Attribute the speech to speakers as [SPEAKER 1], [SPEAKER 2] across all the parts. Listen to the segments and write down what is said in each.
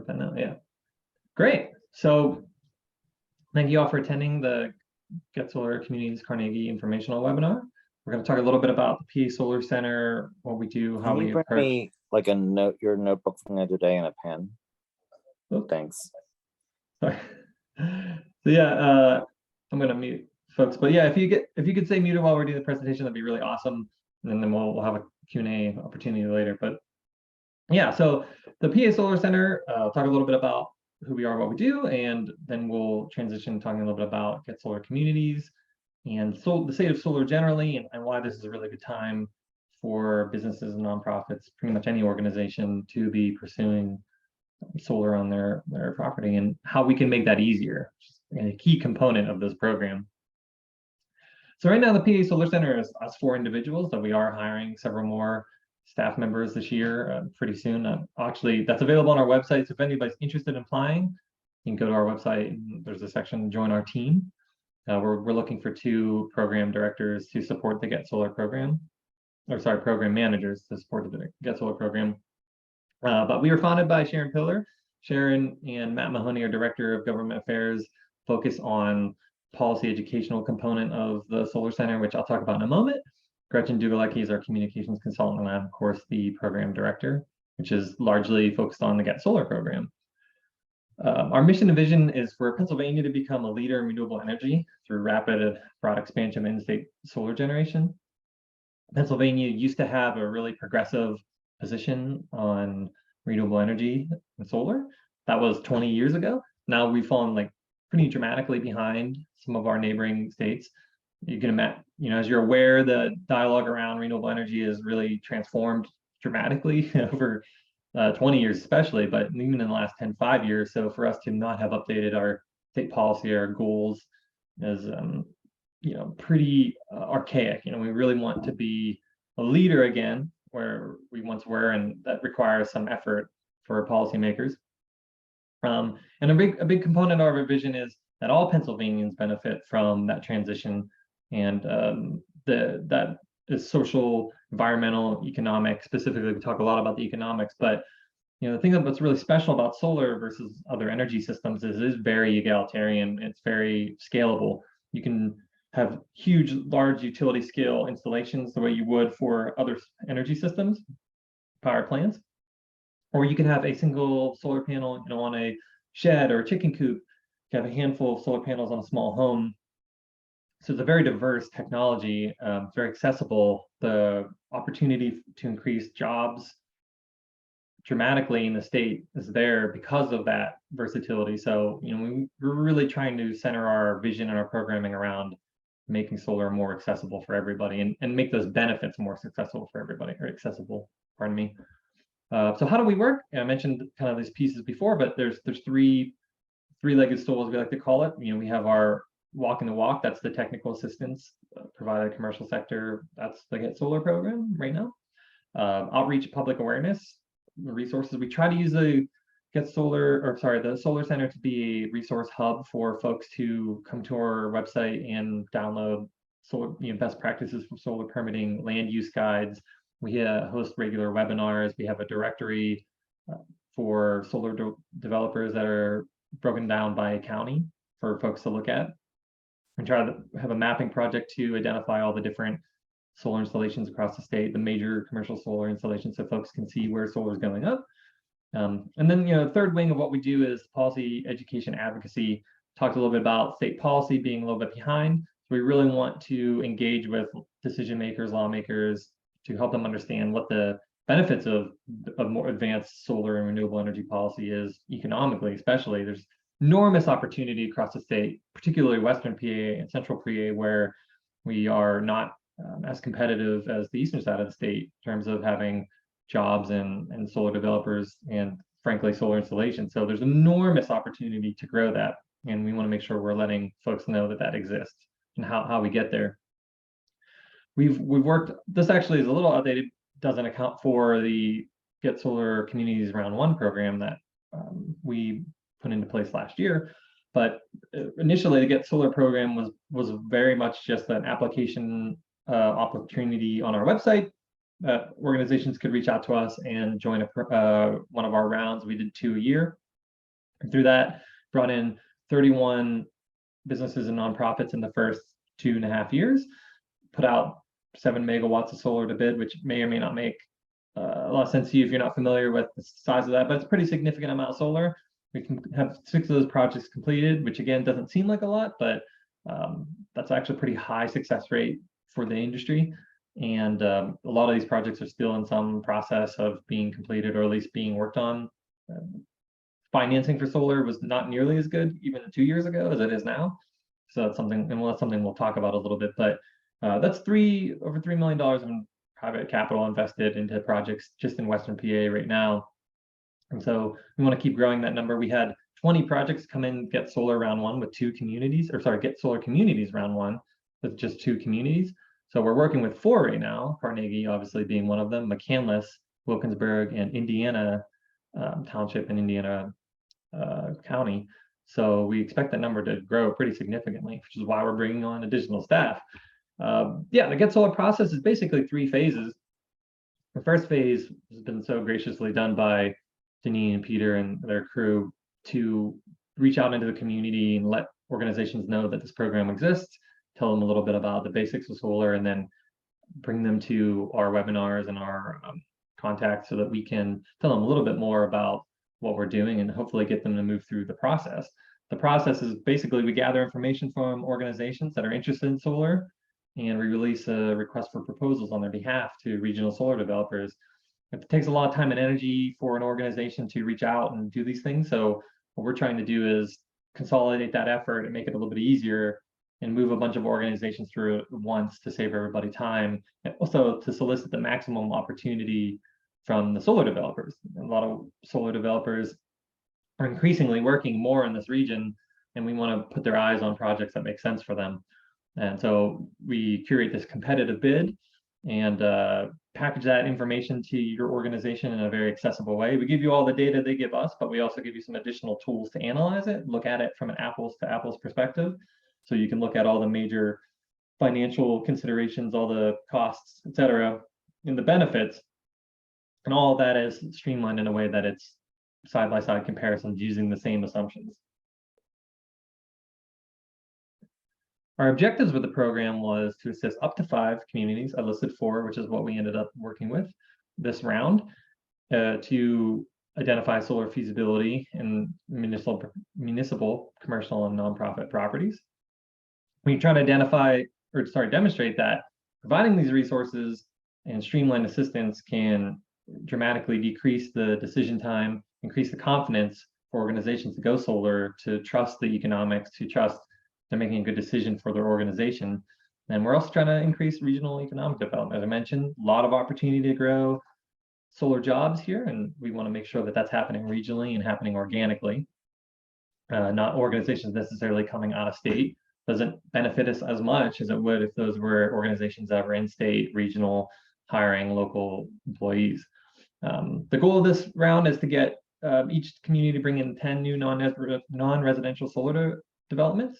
[SPEAKER 1] put that now. Yeah, great. So thank you all for attending the Get Solar Communities Carnegie informational webinar. We're going to talk a little bit about the PA Solar Center, what we do, how we
[SPEAKER 2] approach. Can you bring me like your notebook from the other day and a pen? Oh, thanks.
[SPEAKER 1] Sorry. So yeah, I'm going to mute folks, but yeah, if you could stay muted while we're doing the presentation, that'd be really awesome. And then we'll have a Q&A opportunity later. But yeah, so the PA Solar Center, I'll talk a little bit about who we are, what we do, and then we'll transition talking a little bit about Get Solar Communities and the state of solar generally, and why this is a really good time for businesses and nonprofits, pretty much any organization, to be pursuing solar on their property, and how we can make that easier, which is a key component of this program. So right now, the PA Solar Center is us 4 individuals, that we are hiring several more staff members this year, pretty soon. Actually, that's available on our website. So if anybody's interested in applying, you can go to our website and there's a section, join our team. We're looking for 2 program directors to support the Get Solar program, or sorry, program managers to support the Get Solar program. But we were founded by Sharon Pillar. Sharon and Matt Mahoney, our Director of Government Affairs, focus on policy educational component of the Solar Center, which I'll talk about in a moment. Gretchen Dugalecki is our communications consultant, and I'm, of course, the program director, which is largely focused on the Get Solar program. Our mission and vision is for Pennsylvania to become a leader in renewable energy through rapid, broad expansion of in-state solar generation. Pennsylvania used to have a really progressive position on renewable energy and solar. That was 20 years ago. Now we've fallen like pretty dramatically behind some of our neighboring states. You can imagine, as you're aware, the dialogue around renewable energy is really transformed dramatically over 20 years especially, but even in the last 5 years. So for us to not have updated our state policy, our goals, is pretty archaic. We really want to be a leader again where we once were, and that requires some effort for policymakers. And a big component of our vision is that all Pennsylvanians benefit from that transition, and that is social, environmental, economic. Specifically, we talk a lot about the economics, but the thing that's really special about solar versus other energy systems is it is very egalitarian. It's very scalable. You can have huge, large utility scale installations the way you would for other energy systems, power plants, or you can have a single solar panel, on a shed or a chicken coop. You have a handful of solar panels on a small home. So it's a very diverse technology, very accessible. The opportunity to increase jobs dramatically in the state is there because of that versatility. So, we're really trying to center our vision and our programming around making solar more accessible for everybody, and make those benefits more successful for everybody, or accessible, pardon me. So how do we work? I mentioned kind of these pieces before, but there's three-legged stool, as we like to call it. We have our walking the walk. That's the technical assistance provided commercial sector. That's the Get Solar program right now. Outreach, public awareness, the resources. We try to use the Solar Center to be a resource hub for folks to come to our website and download solar, best practices for solar permitting, land use guides. We host regular webinars. We have a directory for solar developers that are broken down by county for folks to look at. And try to have a mapping project to identify all the different solar installations across the state, the major commercial solar installations, so folks can see where solar is going up. And then, the third wing of what we do is policy education advocacy. Talked a little bit about state policy being a little bit behind. So we really want to engage with decision makers, lawmakers, to help them understand what the benefits of more advanced solar and renewable energy policy is economically, especially. There's enormous opportunity across the state, particularly Western PA and Central PA, where we are not as competitive as the eastern side of the state in terms of having jobs and solar developers and, frankly, solar installation. So there's enormous opportunity to grow that, and we want to make sure we're letting folks know that exists and how we get there. We've worked. This actually is a little outdated. Doesn't account for the Get Solar Communities Round 1 program that we put into place last year. But initially, the Get Solar program was very much just an application opportunity on our website that organizations could reach out to us and join one of our rounds. We did 2 a year. And through that, brought in 31 businesses and nonprofits in the first 2.5 years, put out 7 megawatts of solar to bid, which may or may not make a lot of sense to you if you're not familiar with the size of that, but it's a pretty significant amount of solar. We can have 6 of those projects completed, which again doesn't seem like a lot, but that's actually a pretty high success rate for the industry. And a lot of these projects are still in some process of being completed, or at least being worked on. Financing for solar was not nearly as good even 2 years ago as it is now. So that's something, and that's something we'll talk about a little bit. But that's over $3 million in private capital invested into projects just in Western PA right now. And so we want to keep growing that number. We had 20 projects come in, get solar round one with 2 communities, or sorry, get solar communities round one with just 2 communities. So we're working with 4 right now, Carnegie obviously being one of them, McCandless, Wilkinsburg, and Indiana Township in Indiana County. So we expect that number to grow pretty significantly, which is why we're bringing on additional staff. Yeah, the Get Solar process is basically 3 phases. The first phase has been so graciously done by Deneen and Peter and their crew to reach out into the community and let organizations know that this program exists, tell them a little bit about the basics of solar, and then bring them to our webinars and our contacts so that we can tell them a little bit more about what we're doing and hopefully get them to move through the process. The process is basically we gather information from organizations that are interested in solar, and we release a request for proposals on their behalf to regional solar developers. It takes a lot of time and energy for an organization to reach out and do these things. So what we're trying to do is consolidate that effort and make it a little bit easier and move a bunch of organizations through it once to save everybody time, and also to solicit the maximum opportunity from the solar developers. A lot of solar developers are increasingly working more in this region, and we want to put their eyes on projects that make sense for them. And so we curate this competitive bid and package that information to your organization in a very accessible way. We give you all the data they give us, but we also give you some additional tools to analyze it, look at it from an apples to apples perspective. So you can look at all the major financial considerations, all the costs, et cetera, and the benefits. And all of that is streamlined in a way that it's side-by-side comparisons using the same assumptions. Our objectives with the program was to assist up to 5 communities. I listed 4, which is what we ended up working with this round, to identify solar feasibility in municipal, commercial, and nonprofit properties. We try to demonstrate that providing these resources and streamlined assistance can dramatically decrease the decision time, increase the confidence for organizations to go solar, to trust the economics, to trust they're making a good decision for their organization. And we're also trying to increase regional economic development. As I mentioned, a lot of opportunity to grow solar jobs here, and we want to make sure that that's happening regionally and happening organically. Not organizations necessarily coming out of state. Doesn't benefit us as much as it would if those were organizations that were in-state, regional, hiring local employees. The goal of this round is to get each community to bring in 10 new non-residential solar developments,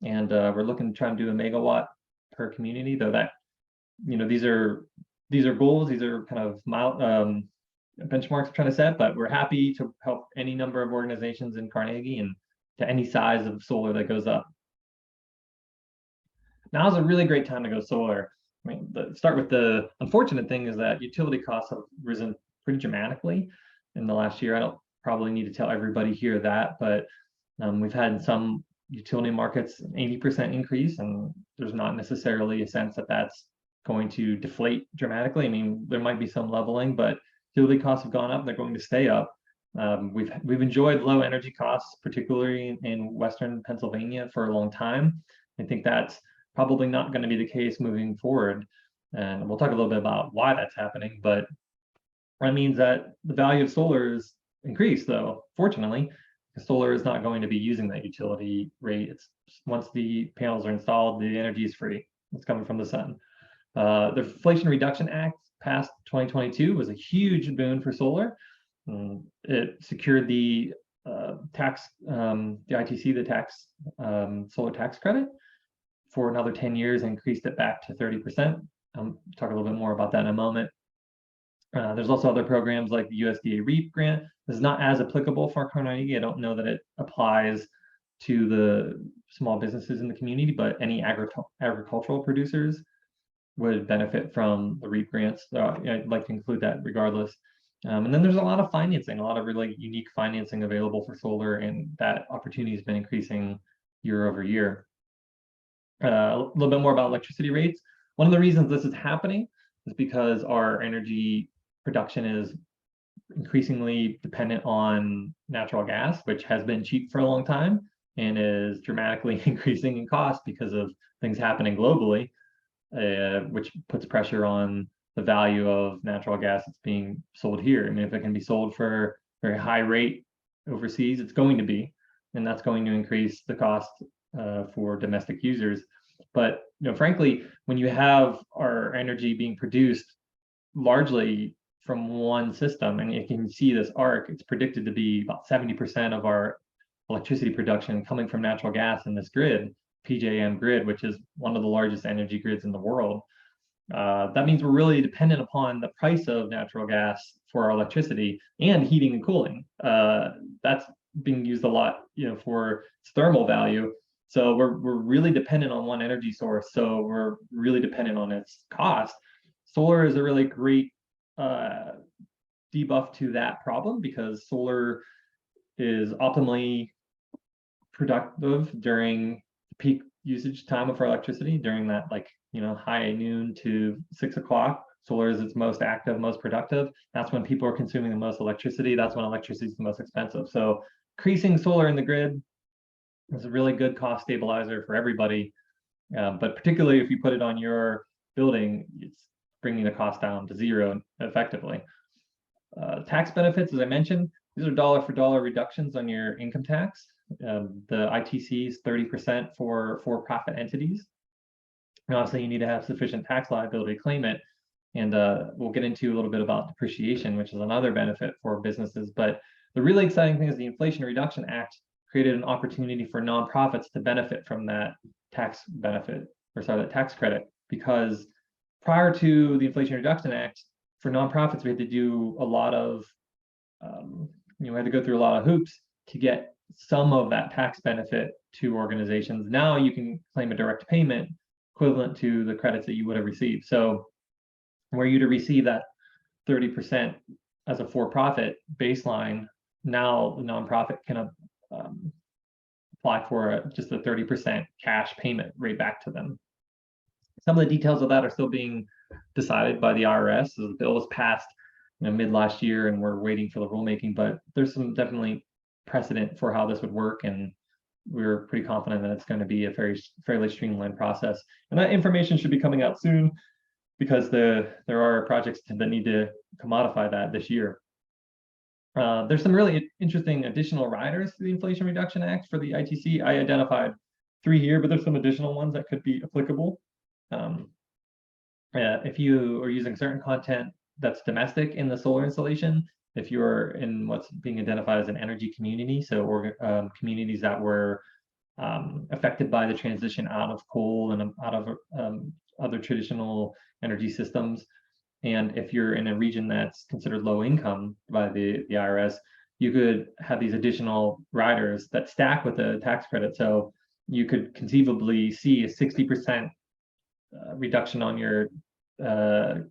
[SPEAKER 1] and we're looking to try and do a megawatt per community. Though that, these are goals, these are kind of benchmarks we're trying to set, but we're happy to help any number of organizations in Carnegie and to any size of solar that goes up. Now is a really great time to go solar. I mean, start with the unfortunate thing is that utility costs have risen pretty dramatically in the last year. I don't probably need to tell everybody here that, but we've had in some utility markets an 80% increase, and there's not necessarily a sense that that's going to deflate dramatically. I mean, there might be some leveling, but utility costs have gone up, they're going to stay up. We've enjoyed low energy costs, particularly in Western Pennsylvania, for a long time. I think that's probably not going to be the case moving forward. And we'll talk a little bit about why that's happening, but that means that the value of solar is increased, though, fortunately, because solar is not going to be using that utility rate. It's once the panels are installed, the energy is free. It's coming from the sun. The Inflation Reduction Act passed 2022 was a huge boon for solar. It secured the tax, the ITC, the tax solar tax credit for another 10 years, and increased it back to 30%. I'll talk a little bit more about that in a moment. There's also other programs like the USDA REAP grant. This is not as applicable for Carnegie. I don't know that it applies to the small businesses in the community, but any agricultural producers would benefit from the REAP grants. So I'd like to include that regardless. And then there's a lot of financing, a lot of really unique financing available for solar, and that opportunity has been increasing year over year. A little bit more about electricity rates. One of the reasons this is happening is because our energy production is increasingly dependent on natural gas, which has been cheap for a long time and is dramatically increasing in cost because of things happening globally, which puts pressure on the value of natural gas that's being sold here. I mean, if it can be sold for a very high rate overseas, it's going to be, and that's going to increase the cost for domestic users. But frankly, when you have our energy being produced largely from one system, and you can see this arc, it's predicted to be about 70% of our electricity production coming from natural gas in this grid, PJM grid, which is one of the largest energy grids in the world. That means we're really dependent upon the price of natural gas for our electricity and heating and cooling. That's being used a lot, for its thermal value. So we're really dependent on one energy source. So we're really dependent on its cost. Solar is a really great debuff to that problem, because solar is optimally productive during peak usage time of our electricity, during that high noon to 6 o'clock. Solar is its most active, most productive. That's when people are consuming the most electricity. That's when electricity is the most expensive. So increasing solar in the grid is a really good cost stabilizer for everybody. But particularly if you put it on your building, it's bringing the cost down to zero effectively. Tax benefits, as I mentioned, these are dollar for dollar reductions on your income tax. The ITC is 30% for for-profit entities. And obviously, you need to have sufficient tax liability to claim it. And we'll get into a little bit about depreciation, which is another benefit for businesses. But the really exciting thing is the Inflation Reduction Act created an opportunity for nonprofits to benefit from that tax benefit, that tax credit, because prior to the Inflation Reduction Act, for nonprofits, we had to do a lot of, we had to go through a lot of hoops to get some of that tax benefit to organizations. Now you can claim a direct payment equivalent to the credits that you would have received. So were you to receive that 30% as a for-profit baseline, now the nonprofit can apply for just a 30% cash payment right back to them. Some of the details of that are still being decided by the IRS. So the bill was passed mid last year, and we're waiting for the rulemaking, but there's some definitely precedent for how this would work, and we're pretty confident that it's going to be a fairly streamlined process. And that information should be coming out soon, because there are projects that need to commodify that this year. There's some really interesting additional riders to the Inflation Reduction Act for the ITC. I identified 3 here, but there's some additional ones that could be applicable. If you are using certain content that's domestic in the solar installation, if you're in what's being identified as an energy community, so communities that were affected by the transition out of coal and out of other traditional energy systems, and if you're in a region that's considered low income by the IRS, you could have these additional riders that stack with the tax credit. So you could conceivably see a 60% reduction on your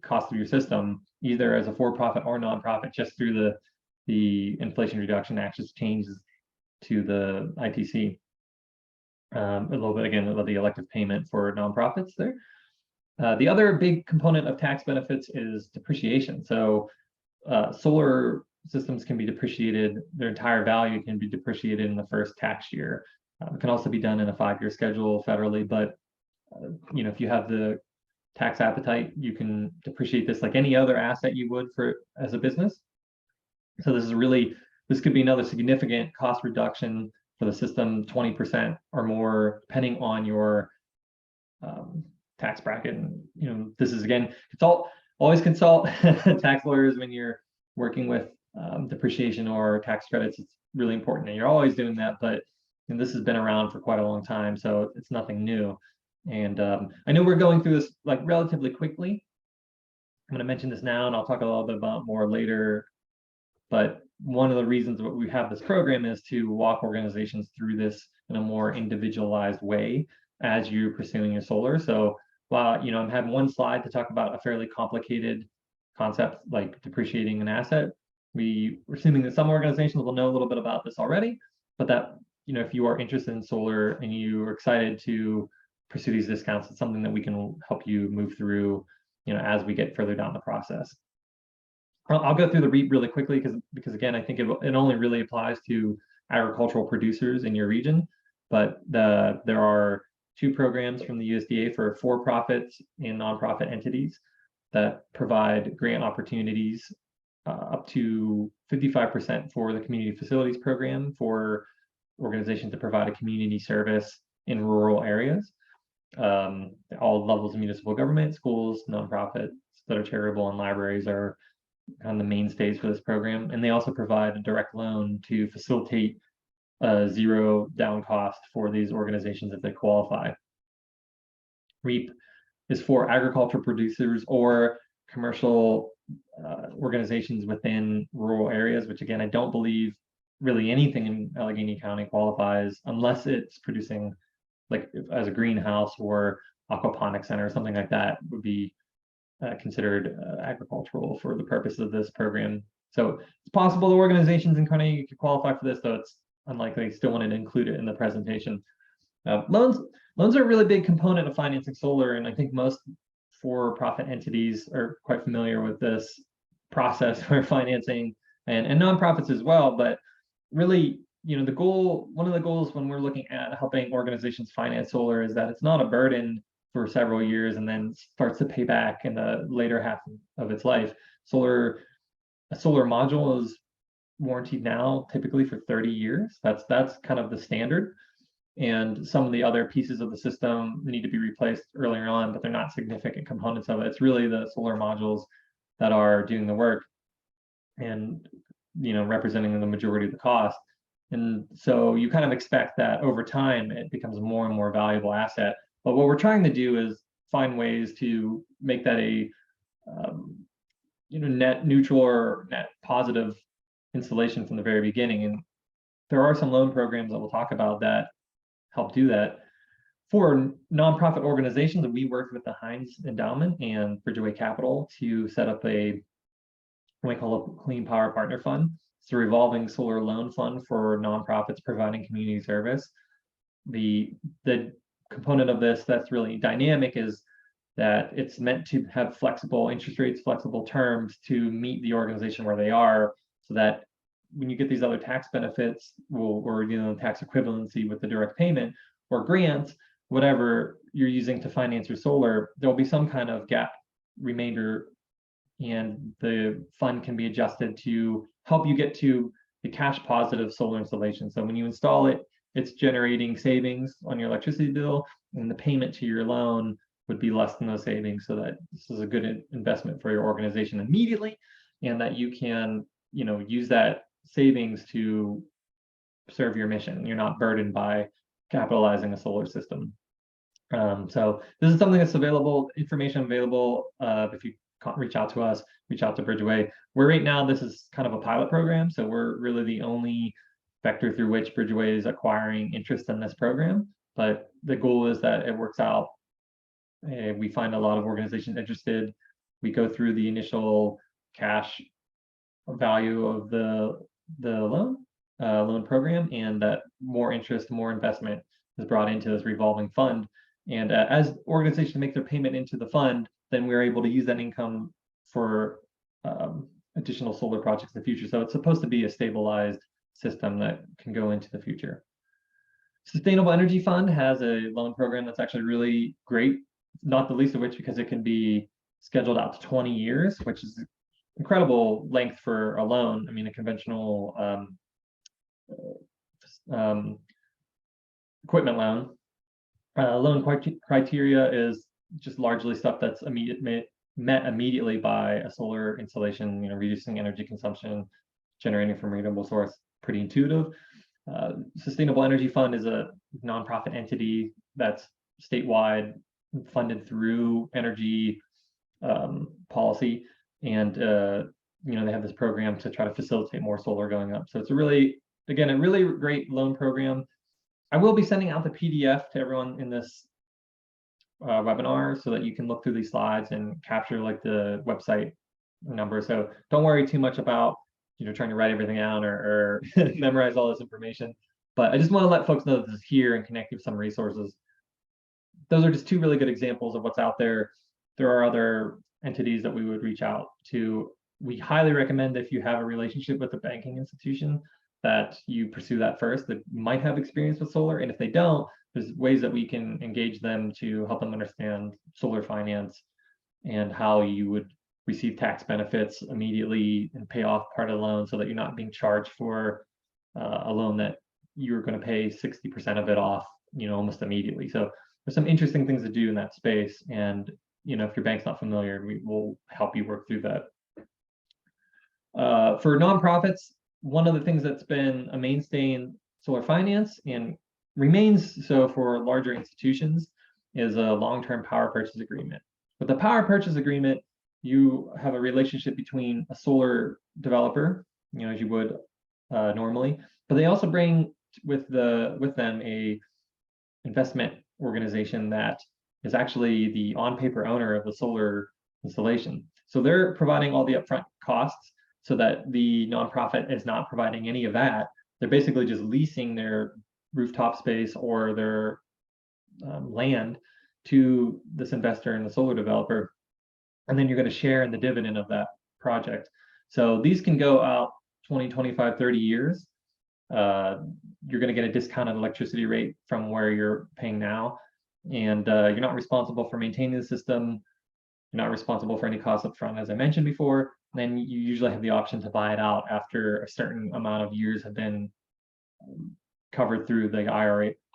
[SPEAKER 1] cost of your system, either as a for-profit or nonprofit, just through the Inflation Reduction Act just changes to the ITC. A little bit again about the elective payment for nonprofits there. The other big component of tax benefits is depreciation. So solar systems can be depreciated, their entire value can be depreciated in the first tax year. It can also be done in a 5-year schedule federally, but if you have the tax appetite, you can depreciate this like any other asset you would as a business. So this could be another significant cost reduction for the system, 20% or more, depending on your tax bracket. And this is, again, always consult tax lawyers when you're working with depreciation or tax credits. It's really important, and you're always doing that, but this has been around for quite a long time, so it's nothing new. And I know we're going through this like relatively quickly, going to mention this now, and I'll talk a little bit about more later. But one of the reasons that we have this program is to walk organizations through this in a more individualized way as you're pursuing your solar. So while I'm having one slide to talk about a fairly complicated concept like depreciating an asset, we're assuming that some organizations will know a little bit about this already, but that if you are interested in solar and you are excited to pursue these discounts, it's something that we can help you move through as we get further down the process. I'll go through the REAP really quickly because again, I think it only really applies to agricultural producers in your region, but there are 2 programs from the USDA for for-profits and nonprofit entities that provide grant opportunities up to 55% for the community facilities program for organizations to provide a community service in rural areas. All levels of municipal government, schools, nonprofits that are charitable, and libraries are kind of the mainstays for this program. And they also provide a direct loan to facilitate zero down cost for these organizations if they qualify. REAP is for agricultural producers or commercial organizations within rural areas, which again, I don't believe really anything in Allegheny County qualifies unless it's producing like as a greenhouse or aquaponics center or something like that would be considered agricultural for the purpose of this program. So it's possible the organizations in Carnegie could qualify for this, though it's unlikely. Still wanted to include it in the presentation. Loans are a really big component of financing solar, and I think most for-profit entities are quite familiar with this process for financing, and nonprofits as well. But really, one of the goals when we're looking at helping organizations finance solar is that it's not a burden for several years and then starts to pay back in the later half of its life. A solar module is warranted now typically for 30 years. That's kind of the standard. And some of the other pieces of the system need to be replaced earlier on, but they're not significant components of it. It's really the solar modules that are doing the work and representing the majority of the cost. And so you kind of expect that over time it becomes a more and more valuable asset. But what we're trying to do is find ways to make that a net neutral or net positive installation from the very beginning. And there are some loan programs that we'll talk about that help do that. For nonprofit organizations, we worked with the Heinz Endowment and Bridgeway Capital to set up what we call a Clean Power Partner Fund. It's a revolving solar loan fund for nonprofits providing community service. The component of this that's really dynamic is that it's meant to have flexible interest rates, flexible terms to meet the organization where they are, so that when you get these other tax benefits or tax equivalency with the direct payment or grants, whatever you're using to finance your solar, there'll be some kind of gap remainder, and the fund can be adjusted to help you get to the cash positive solar installation. So when you install it, it's generating savings on your electricity bill, and the payment to your loan would be less than those savings, so that this is a good investment for your organization immediately, and that you can use that savings to serve your mission. You're not burdened by capitalizing a solar system. So this is something that's information available. If you reach out to us, reach out to Bridgeway. Right now, this is kind of a pilot program, so we're really the only vector through which Bridgeway is acquiring interest in this program. But the goal is that it works out. We find a lot of organizations interested. We go through the initial cash value of the loan program, and that more interest, more investment is brought into this revolving fund. And as organizations make their payment into the fund, then we're able to use that income for additional solar projects in the future. So it's supposed to be a stabilized system that can go into the future. Sustainable Energy Fund has a loan program that's actually really great, not the least of which because it can be scheduled out to 20 years, which is incredible length for a loan. I mean, a conventional equipment loan. Loan criteria is just largely stuff that's met immediately by a solar installation, reducing energy consumption, generating from renewable source, pretty intuitive. Sustainable Energy Fund is a nonprofit entity that's statewide, funded through energy policy, and they have this program to try to facilitate more solar going up. So it's a really great loan program. I will be sending out the PDF to everyone in this webinar so that you can look through these slides and capture like the website number. So don't worry too much about trying to write everything out or memorize all this information. But I just want to let folks know that this is here and connect you with some resources. Those are just two really good examples of what's out there. There are other entities that we would reach out to. We highly recommend if you have a relationship with a banking institution that you pursue that first, that might have experience with solar. And if they don't, there's ways that we can engage them to help them understand solar finance and how you would receive tax benefits immediately and pay off part of the loan so that you're not being charged for a loan that you're going to pay 60% of it off, almost immediately. So there's some interesting things to do in that space. And, if your bank's not familiar, we will help you work through that. For nonprofits, one of the things that's been a mainstay in solar finance and remains so for larger institutions is a long-term power purchase agreement. With the power purchase agreement, you have a relationship between a solar developer, as you would normally, but they also bring with them a investment organization that is actually the on-paper owner of the solar installation. So they're providing all the upfront costs so that the nonprofit is not providing any of that. They're basically just leasing their rooftop space or their land to this investor and the solar developer, and then you're going to share in the dividend of that project. So these can go out 20, 25, 30 years. You're going to get a discounted electricity rate from where you're paying now, and you're not responsible for maintaining the system. You're not responsible for any costs up front, as I mentioned before. Then you usually have the option to buy it out after a certain amount of years have been covered through the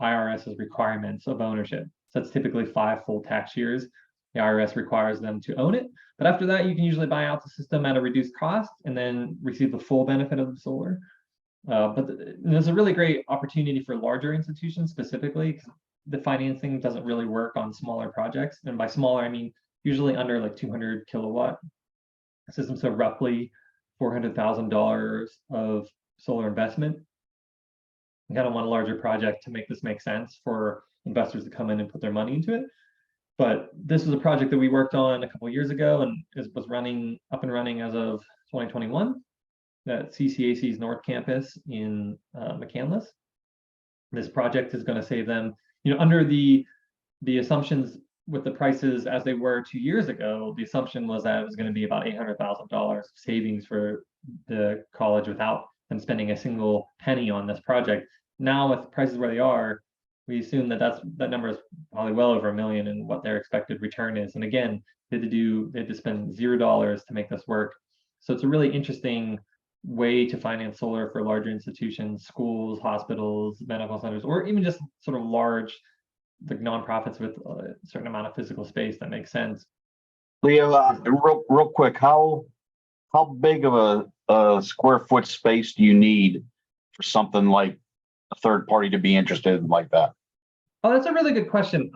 [SPEAKER 1] IRS's requirements of ownership. So that's typically 5 full tax years. The IRS requires them to own it. But after that, you can usually buy out the system at a reduced cost and then receive the full benefit of the solar. But there's a really great opportunity for larger institutions specifically, because the financing doesn't really work on smaller projects. And by smaller, I mean usually under like 200 kilowatt systems, so roughly $400,000 of solar investment. You kind of want a larger project to make this make sense for investors to come in and put their money into it. But this was a project that we worked on a couple of years ago and was up and running as of 2021 at CCAC's North Campus in McCandless. This project is going to save them, under the assumptions with the prices as they were 2 years ago. The assumption was that it was going to be about $800,000 savings for the college without them spending a single penny on this project. Now with prices where they are, we assume that number is probably well over $1 million and what their expected return is. And again, they had to spend $0 to make this work. So it's a really interesting way to finance solar for larger institutions, schools, hospitals, medical centers, or even just sort of large nonprofits with a certain amount of physical space that makes sense.
[SPEAKER 3] Leo, real quick, how big of a square foot space do you need for something like a third party to be interested in like that?
[SPEAKER 1] Oh, that's a really good question.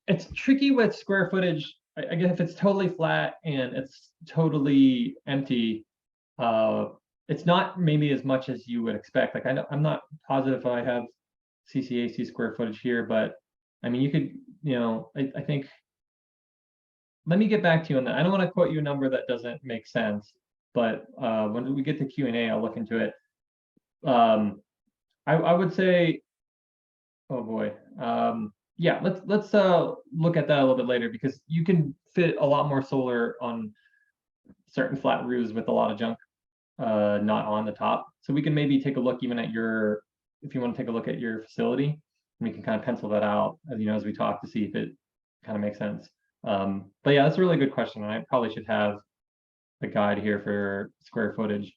[SPEAKER 1] It's tricky with square footage. I guess if it's totally flat and it's totally empty, it's not maybe as much as you would expect. Like I'm not positive if I have CCAC square footage here, but I mean, you could, I think, let me get back to you on that. I don't want to quote you a number that doesn't make sense, but when we get to Q&A, I'll look into it. I would say, oh boy, yeah, let's look at that a little bit later, because you can fit a lot more solar on certain flat roofs with a lot of junk not on the top. So we can maybe take a look even at if you want to take a look at your facility, we can kind of pencil that out as we talk to see if it kind of makes sense. But yeah, that's a really good question, and I probably should have a guide here for square footage.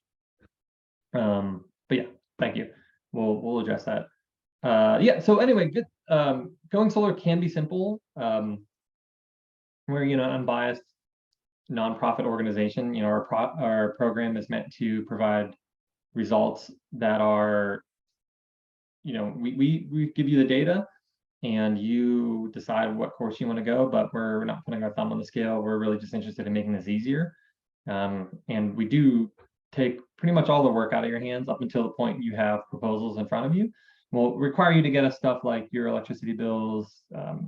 [SPEAKER 1] But yeah, thank you. We'll address that. Yeah. So anyway, good. Going solar can be simple. We're an unbiased nonprofit organization. Our program is meant to provide results that are, we give you the data, and you decide what course you want to go, but we're not putting our thumb on the scale. We're really just interested in making this easier. And we do take pretty much all the work out of your hands up until the point you have proposals in front of you. We'll require you to get us stuff like your electricity bills,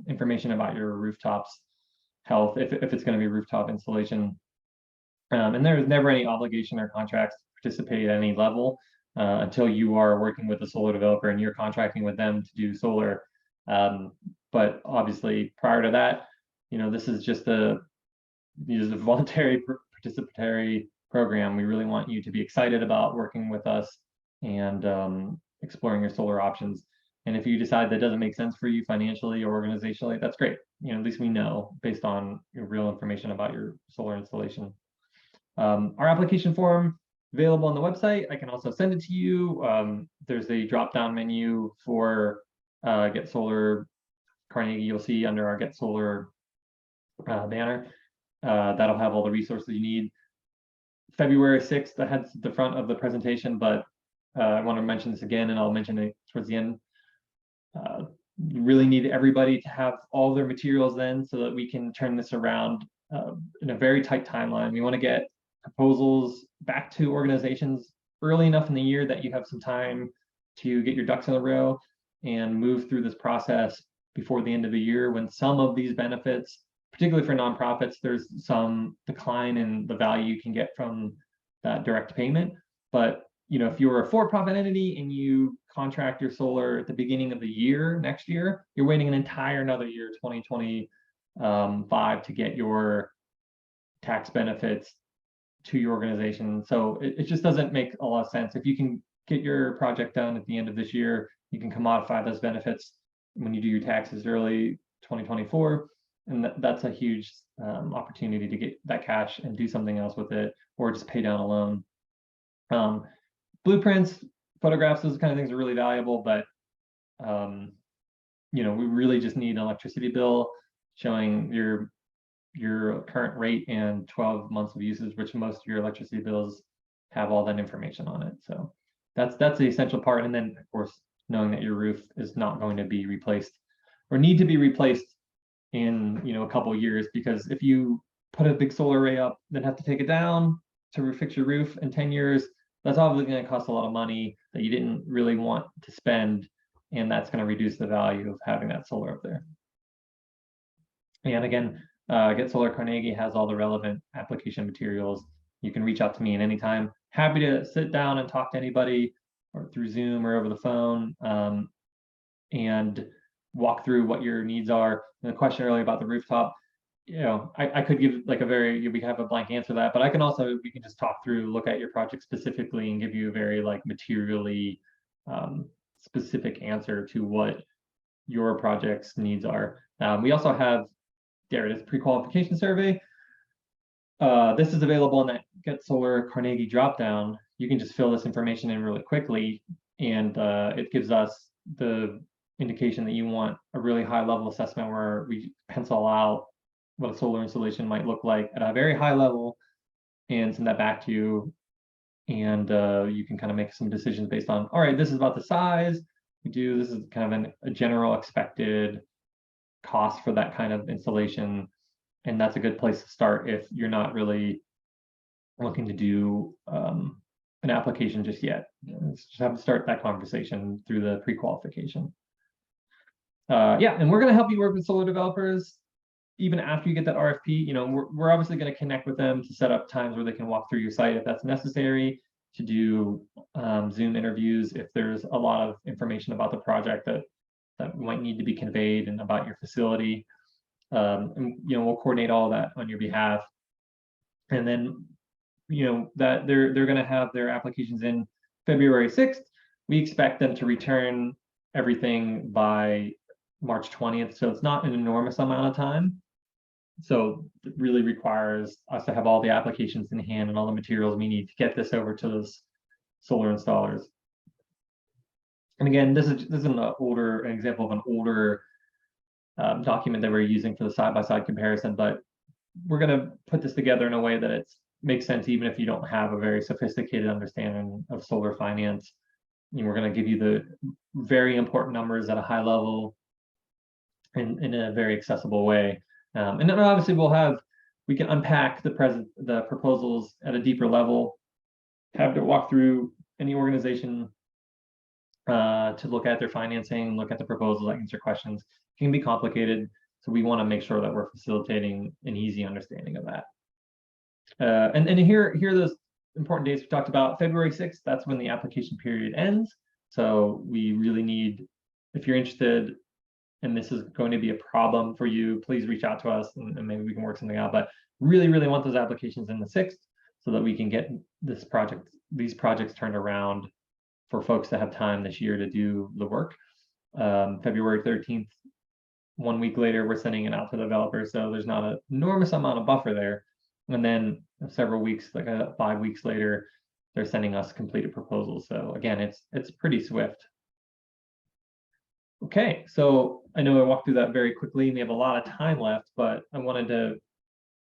[SPEAKER 1] information about your rooftops health, if it's going to be rooftop installation. And there's never any obligation or contracts to participate at any level until you are working with a solar developer and you're contracting with them to do solar. But obviously, prior to that, this is just a voluntary participatory program. We really want you to be excited about working with us and exploring your solar options. And if you decide that doesn't make sense for you financially or organizationally, that's great. At least we know based on your real information about your solar installation. Our application form available on the website. I can also send it to you. There's a drop-down menu for Get Solar Carnegie. You'll see under our Get Solar banner. That'll have all the resources you need. February 6th, I had the front of the presentation, but I want to mention this again, and I'll mention it towards the end. You really need everybody to have all their materials then so that we can turn this around in a very tight timeline. We want to get proposals back to organizations early enough in the year that you have some time to get your ducks in a row and move through this process before the end of the year, when some of these benefits, particularly for nonprofits, there's some decline in the value you can get from that direct payment. But if you're a for-profit entity and you contract your solar at the beginning of the year next year, you're waiting an entire another year, 2025, to get your tax benefits to your organization. So it just doesn't make a lot of sense. If you can get your project done at the end of this year, you can commodify those benefits when you do your taxes early 2024. And that's a huge opportunity to get that cash and do something else with it, or just pay down a loan. Blueprints, photographs, those kind of things are really valuable, but we really just need an electricity bill showing your current rate and 12 months of usage, which most of your electricity bills have all that information on it. So that's the essential part. And then, of course, knowing that your roof is not going to be replaced or need to be replaced in a couple of years, because if you put a big solar array up, then have to take it down to refix your roof in 10 years, that's obviously going to cost a lot of money that you didn't really want to spend, and that's going to reduce the value of having that solar up there. And again, Get Solar Carnegie has all the relevant application materials. You can reach out to me at any time. Happy to sit down and talk to anybody, or through Zoom or over the phone, and walk through what your needs are. And the question earlier about the rooftop, I could give we can have a blank answer to that, but we can just talk through, look at your project specifically and give you a very materially specific answer to what your project's needs are. We also have, there it is, pre-qualification survey. This is available in that Get Solar Carnegie dropdown. You can just fill this information in really quickly, and it gives us the indication that you want a really high level assessment where we pencil out what a solar installation might look like at a very high level and send that back to you. And you can kind of make some decisions based on, all right, this is about the size this is kind of a general expected cost for that kind of installation. And that's a good place to start if you're not really looking to do an application just yet. Just have to start that conversation through the pre-qualification. And we're going to help you work with solar developers even after you get that RFP. We're obviously going to connect with them to set up times where they can walk through your site if that's necessary, to do Zoom interviews if there's a lot of information about the project that might need to be conveyed and about your facility. And we'll coordinate all that on your behalf. And then that they're going to have their applications in February 6th. We expect them to return everything by March 20th, so it's not an enormous amount of time. So it really requires us to have all the applications in hand and all the materials we need to get this over to those solar installers. And again, this is an example of an older document that we're using for the side-by-side comparison, but we're going to put this together in a way that it makes sense even if you don't have a very sophisticated understanding of solar finance. We're going to give you the very important numbers at a high level, in a very accessible way. And then obviously we can unpack the proposals at a deeper level, have to walk through any organization to look at their financing, look at the proposals, answer questions. It can be complicated, so we want to make sure that we're facilitating an easy understanding of that. And here are those important dates we talked about. February 6th, that's when the application period ends. So we really need, if you're interested and this is going to be a problem for you, please reach out to us and maybe we can work something out. But really, really want those applications in the 6th so that we can get these projects turned around for folks that have time this year to do the work. February 13th, 1 week later, we're sending it out to the developers. So there's not an enormous amount of buffer there. And then several weeks, like 5 weeks later, they're sending us completed proposals. So again, it's pretty swift. Okay, so I know I walked through that very quickly. We have a lot of time left, but I wanted to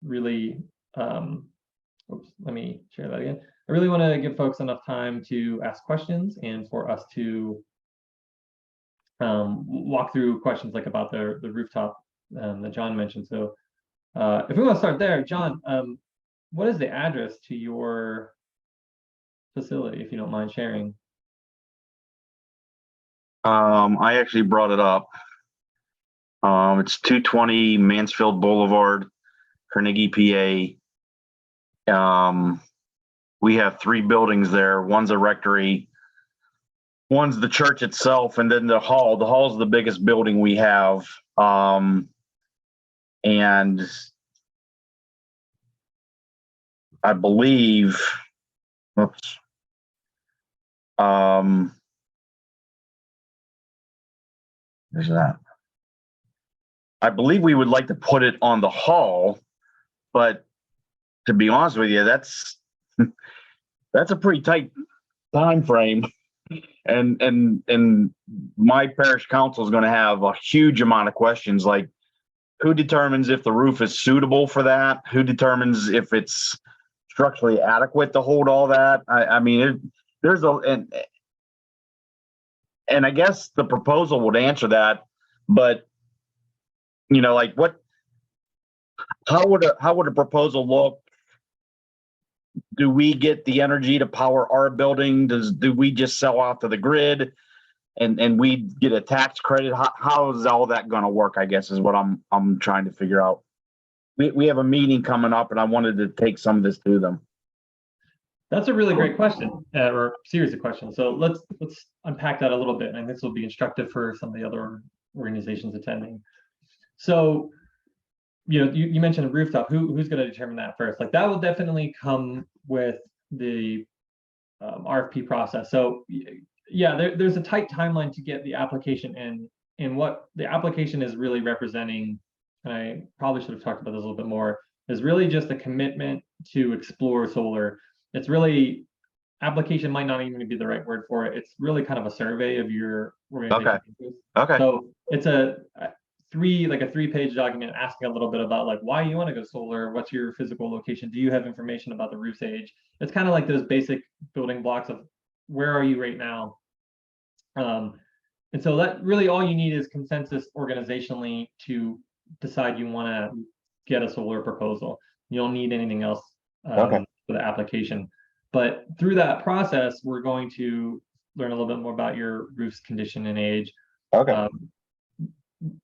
[SPEAKER 1] really, oops, let me share that again. I really want to give folks enough time to ask questions and for us to walk through questions like about the rooftop that John mentioned. So if we want to start there, John, what is the address to your facility, if you don't mind sharing?
[SPEAKER 3] I actually brought it up. It's 220 Mansfield Boulevard, Carnegie, PA. We have 3 buildings there. One's a rectory, one's the church itself, and then the hall. The hall is the biggest building we have. And I believe, oops. There's that. I believe we would like to put it on the hall, but to be honest with you, that's a pretty tight time frame. And my parish council is going to have a huge amount of questions, like who determines if the roof is suitable for that? Who determines if it's structurally adequate to hold all that? I mean, and I guess the proposal would answer that, but you know, like how would a proposal look? Do we get the energy to power our building? Do we just sell out to the grid and we get a tax credit? How is all that going to work? I guess is what I'm trying to figure out. We have a meeting coming up and I wanted to take some of this to them.
[SPEAKER 1] That's a really great question, or series of questions. So let's unpack that a little bit, and this will be instructive for some of the other organizations attending. So, you know, you mentioned a rooftop. Who's going to determine that first? Like that will definitely come with the RFP process. So, yeah, there's a tight timeline to get the application in, and what the application is really representing, and I probably should have talked about this a little bit more, is really just a commitment to explore solar. It's really, application might not even be the right word for it. It's really kind of a survey of your organization.
[SPEAKER 3] Okay.
[SPEAKER 1] So it's a 3-page document asking a little bit about like why you want to go solar, what's your physical location, do you have information about the roof's age? It's kind of like those basic building blocks of where are you right now. And so that really all you need is consensus organizationally to decide you want to get a solar proposal. You don't need anything else.
[SPEAKER 3] Okay.
[SPEAKER 1] For the application, but through that process, we're going to learn a little bit more about your roof's condition and age.
[SPEAKER 3] Okay.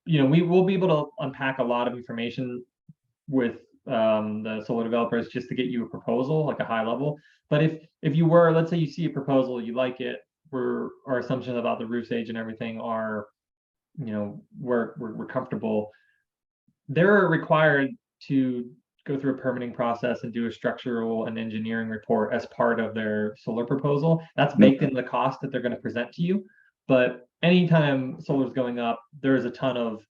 [SPEAKER 1] You know, we will be able to unpack a lot of information with the solar developers just to get you a proposal, like a high level. But if you were, let's say you see a proposal, you like it, our assumptions about the roof's age and everything are, you know, we're comfortable. They're required to go through a permitting process and do a structural and engineering report as part of their solar proposal. That's baked in the cost that they're going to present to you. But anytime solar is going up, there's a ton of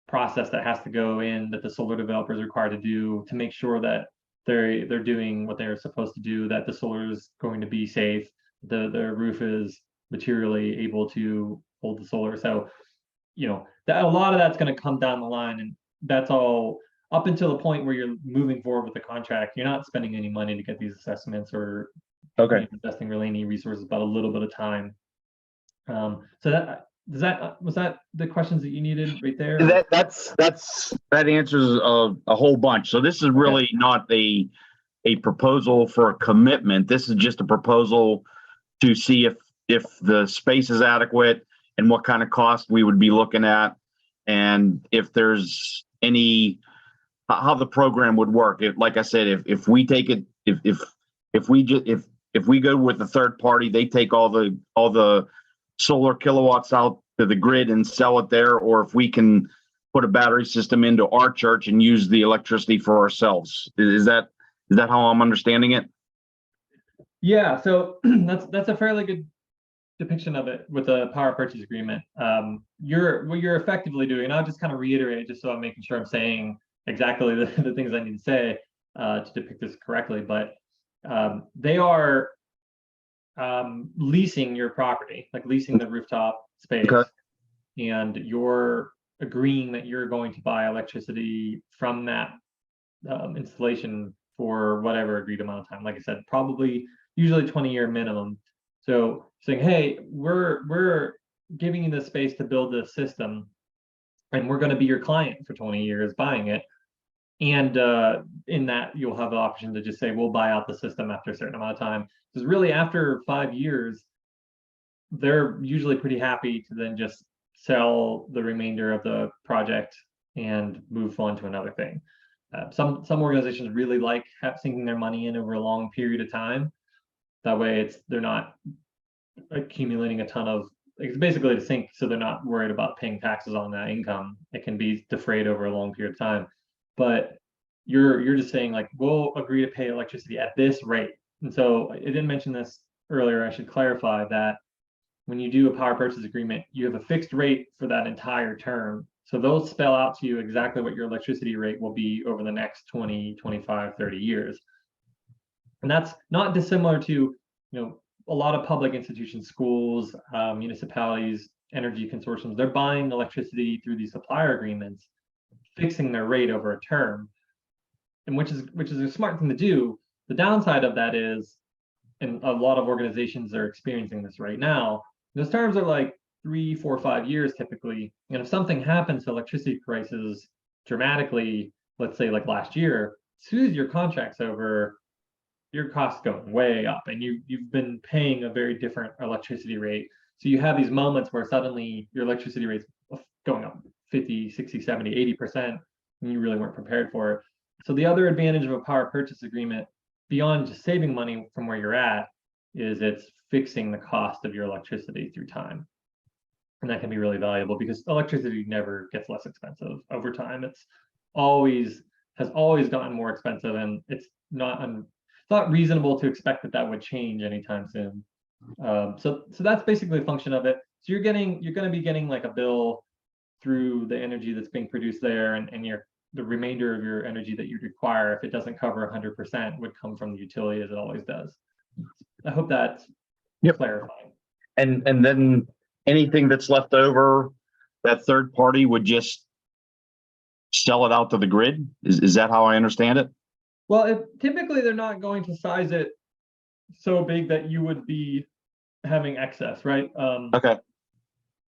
[SPEAKER 1] process that has to go in that the solar developer is required to do to make sure that they're doing what they're supposed to do, that the solar is going to be safe, the roof is materially able to hold the solar. So, you know, that a lot of that's going to come down the line, and that's all up until the point where you're moving forward with the contract. You're not spending any money to get these assessments or investing really any resources, but a little bit of time. So that Does that, was that the questions that you needed right there?
[SPEAKER 3] That answers a whole bunch. So this is really not a proposal for a commitment. This is just a proposal to see if the space is adequate and what kind of cost we would be looking at, and if there's any, how the program would work. Like I said, if we take it, if we go with the third party, they take all the solar kilowatts out to the grid and sell it there, or if we can put a battery system into our church and use the electricity for ourselves. Is that how I'm understanding it?
[SPEAKER 1] Yeah, so that's a fairly good depiction of it with a power purchase agreement. What you're effectively doing, and I'll just kind of reiterate just so I'm making sure I'm saying exactly the things I need to say to depict this correctly, but they are leasing your property, like leasing the rooftop space.
[SPEAKER 3] Okay.
[SPEAKER 1] And you're agreeing that you're going to buy electricity from that installation for whatever agreed amount of time. Like I said, probably usually 20-year minimum. So saying, hey, we're giving you the space to build this system, and we're going to be your client for 20 years buying it. And in that, you'll have the option to just say, we'll buy out the system after a certain amount of time. Because really, after 5 years, they're usually pretty happy to then just sell the remainder of the project and move on to another thing. Some organizations really like sinking their money in over a long period of time. That way, they're not accumulating a ton of. It's basically to sink, so they're not worried about paying taxes on that income. It can be defrayed over a long period of time. But you're just saying, like, we'll agree to pay electricity at this rate. And so I didn't mention this earlier. I should clarify that when you do a power purchase agreement, you have a fixed rate for that entire term. So those spell out to you exactly what your electricity rate will be over the next 20, 25, 30 years. And that's not dissimilar to, a lot of public institutions, schools, municipalities, energy consortiums. They're buying electricity through these supplier agreements, fixing their rate over a term, and which is a smart thing to do. The downside of that is, and a lot of organizations are experiencing this right now, those terms are like 3, 4, 5 years typically. And if something happens to electricity prices dramatically, let's say like last year, as soon as your contract's over, your costs going way up, and you've been paying a very different electricity rate. So you have these moments where suddenly your electricity rate's going up 50, 60, 70, 80%, and you really weren't prepared for it. So the other advantage of a power purchase agreement, beyond just saving money from where you're at, is it's fixing the cost of your electricity through time. And that can be really valuable because electricity never gets less expensive over time. Has always gotten more expensive, and it's not reasonable to expect that would change anytime soon. So that's basically a function of it. So you're going to be getting like a bill through the energy that's being produced there, and the remainder of your energy that you require, if it doesn't cover 100%, would come from the utility, as it always does. I hope that's clarifying.
[SPEAKER 3] And then anything that's left over, that third party would just sell it out to the grid. Is that how I understand it?
[SPEAKER 1] Well, typically they're not going to size it so big that you would be having excess, right?
[SPEAKER 3] Okay.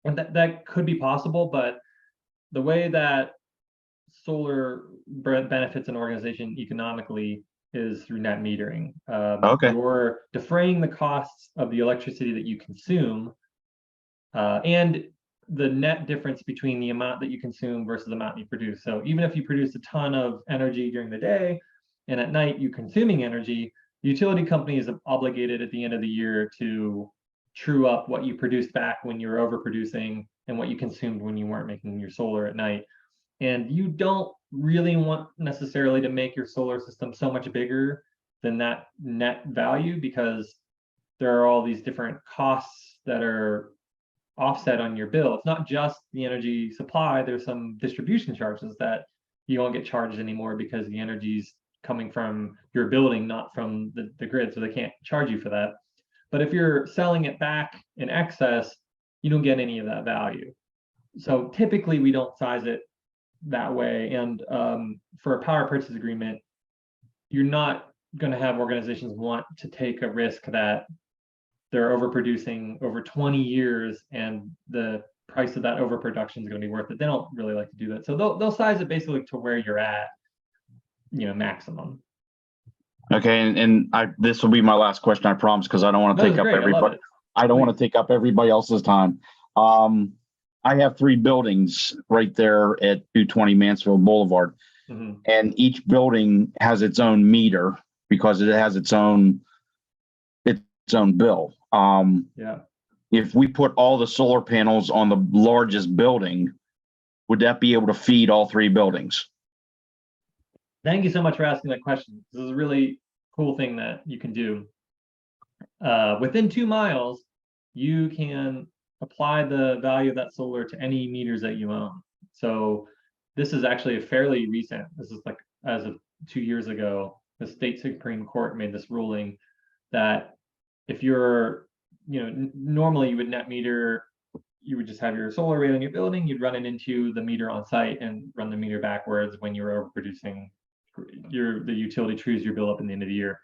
[SPEAKER 1] And that could be possible, but the way that solar benefits an organization economically is through net metering.
[SPEAKER 3] Okay.
[SPEAKER 1] You're defraying the costs of the electricity that you consume, and the net difference between the amount that you consume versus the amount you produce. So even if you produce a ton of energy during the day, and at night you're consuming energy, the utility company is obligated at the end of the year to true up what you produced back when you were overproducing and what you consumed when you weren't making your solar at night. And you don't really want necessarily to make your solar system so much bigger than that net value, because there are all these different costs that are offset on your bill. It's not just the energy supply. There's some distribution charges that you won't get charged anymore because the energy's coming from your building, not from the grid, so they can't charge you for that. But if you're selling it back in excess, you don't get any of that value. So typically we don't size it that way. And for a power purchase agreement, you're not going to have organizations want to take a risk that they're overproducing over 20 years and the price of that overproduction is going to be worth it. They don't really like to do that. So they'll size it basically to where you're at, maximum.
[SPEAKER 3] Okay, and this will be my last question, I promise, because I don't want to
[SPEAKER 1] That
[SPEAKER 3] take
[SPEAKER 1] was
[SPEAKER 3] up
[SPEAKER 1] great. I love
[SPEAKER 3] everybody.
[SPEAKER 1] it.
[SPEAKER 3] I don't want to take up everybody else's time. I have 3 buildings right there at 220 Mansfield Boulevard,
[SPEAKER 1] Mhm.
[SPEAKER 3] and each building has its own meter because it has its own bill.
[SPEAKER 1] Yeah.
[SPEAKER 3] If we put all the solar panels on the largest building, would that be able to feed all 3 buildings?
[SPEAKER 1] Thank you so much for asking that question. This is a really cool thing that you can do. Within 2 miles, you can apply the value of that solar to any meters that you own. So this is actually a fairly recent, this is like as of 2 years ago, the state Supreme Court made this ruling that if you're, normally you would net meter, you would just have your solar array on your building, you'd run it into the meter on site and run the meter backwards when you're overproducing the utility trues your bill up in the end of the year.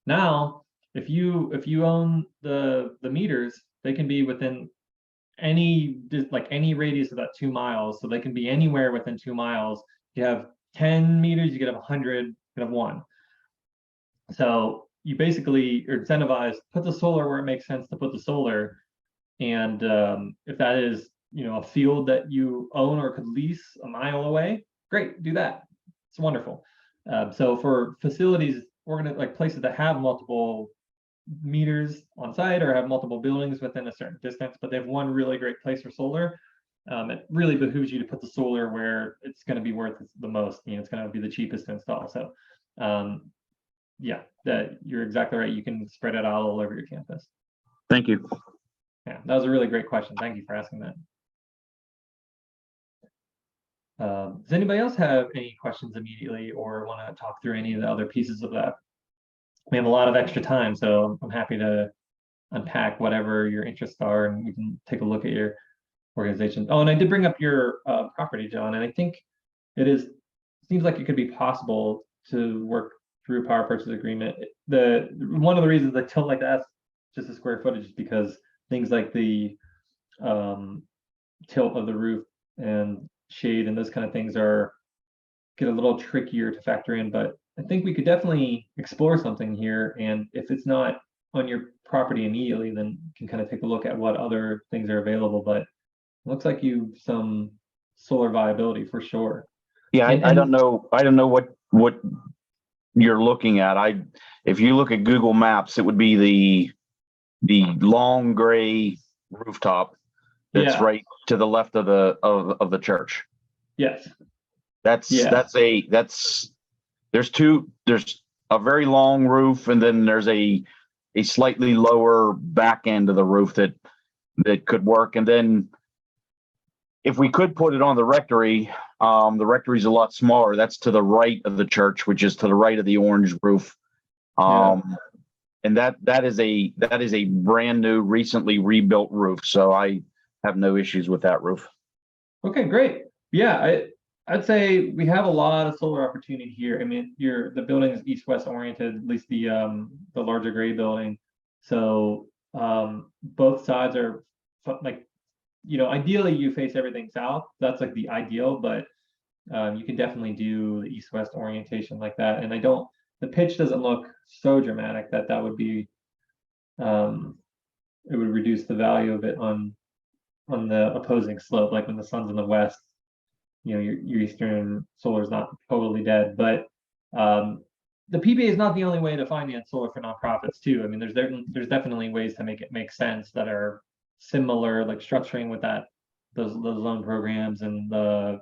[SPEAKER 1] Now, if you own the meters, they can be within any radius of that 2 miles. So they can be anywhere within 2 miles. You have 10 meters, you could have 100, you could have 1. So you basically are incentivized, put the solar where it makes sense to put the solar. And if that is, a field that you own or could lease a mile away, great, do that. It's wonderful. So for facilities, places that have multiple meters on site or have multiple buildings within a certain distance, but they have one really great place for solar, it really behooves you to put the solar where it's going to be worth the most. It's going to be the cheapest to install. So yeah, that you're exactly right. You can spread it out all over your campus.
[SPEAKER 3] Thank you.
[SPEAKER 1] Yeah, that was a really great question. Thank you for asking that. Does anybody else have any questions immediately or want to talk through any of the other pieces of that? We have a lot of extra time, so I'm happy to unpack whatever your interests are, and we can take a look at your organization. Oh, and I did bring up your property, John, and I think seems like it could be possible to work through a power purchase agreement. One of the reasons I don't like to ask just the square footage is because things like the tilt of the roof and shade and those kind of things get a little trickier to factor in, but I think we could definitely explore something here. And if it's not on your property immediately, then you can kind of take a look at what other things are available. But it looks like you've some solar viability for sure.
[SPEAKER 3] Yeah, I don't know what you're looking at. If you look at Google Maps, it would be the long gray rooftop that's right to the left of the church.
[SPEAKER 1] Yes.
[SPEAKER 3] There's a very long roof, and then there's a slightly lower back end of the roof that could work. And then if we could put it on the rectory's a lot smaller. That's to the right of the church, which is to the right of the orange roof. And that is a brand new, recently rebuilt roof. So I have no issues with that roof.
[SPEAKER 1] Okay, great. Yeah, I'd say we have a lot of solar opportunity here. I mean, the building is east-west oriented, at least the larger gray building. So both sides are ideally you face everything south. That's like the ideal, but you can definitely do the east-west orientation like that. And the pitch doesn't look so dramatic that would be it would reduce the value of it on the opposing slope, like when the sun's in the west. Your eastern solar is not totally dead, but the PPA is not the only way to finance solar for nonprofits too. I mean, there's definitely ways to make it make sense that are similar, like structuring with those loan programs and the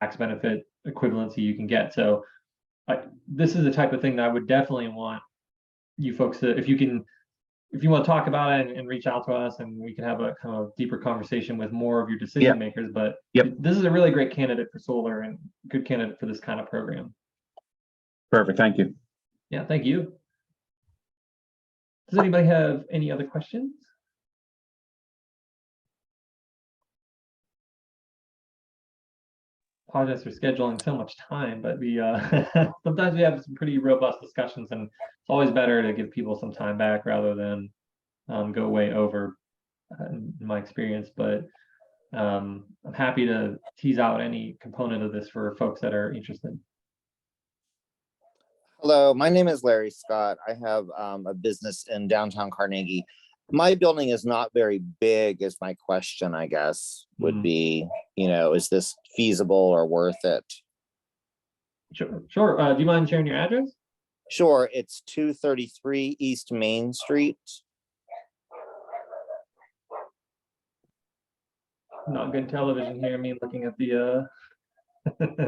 [SPEAKER 1] tax benefit equivalency you can get. So this is the type of thing that I would definitely want you folks to, if you want to talk about it and reach out to us, and we can have a kind of deeper conversation with more of your decision makers. But this is a really great candidate for solar and good candidate for this kind of program.
[SPEAKER 3] Perfect. Thank you.
[SPEAKER 1] Yeah, thank you. Does anybody have any other questions? Apologize for scheduling so much time, but we sometimes we have some pretty robust discussions, and it's always better to give people some time back rather than go way over in my experience. But I'm happy to tease out any component of this for folks that are interested.
[SPEAKER 2] Hello, my name is Larry Scott. I have a business in downtown Carnegie. My building is not very big is my question, I guess, would be, is this feasible or worth it?
[SPEAKER 1] Sure. Sure. Do you mind sharing your address?
[SPEAKER 2] Sure, it's 233 East Main Street.
[SPEAKER 1] Not good television here, me looking at the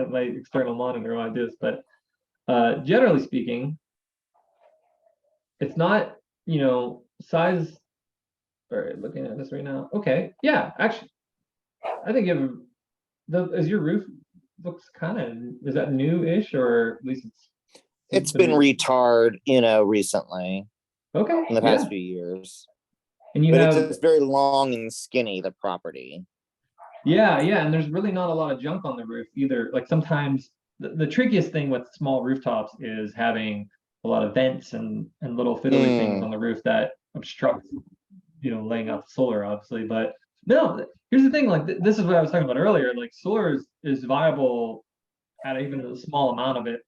[SPEAKER 1] my external monitor while I do this, but generally speaking, it's not, size. Or looking at this right now. Okay, yeah, actually, I think is your roof looks kind of, is that new-ish, or at least
[SPEAKER 2] It's been retarred, recently
[SPEAKER 1] okay
[SPEAKER 2] in the past few years.
[SPEAKER 1] And you
[SPEAKER 2] But
[SPEAKER 1] have
[SPEAKER 2] it's very long and skinny, the property.
[SPEAKER 1] yeah, and there's really not a lot of junk on the roof either. Like sometimes the trickiest thing with small rooftops is having a lot of vents and little fiddly things on the roof that obstruct, laying out the solar, obviously. But no, here's the thing, like this is what I was talking about earlier. Like solar is viable at even a small amount of it.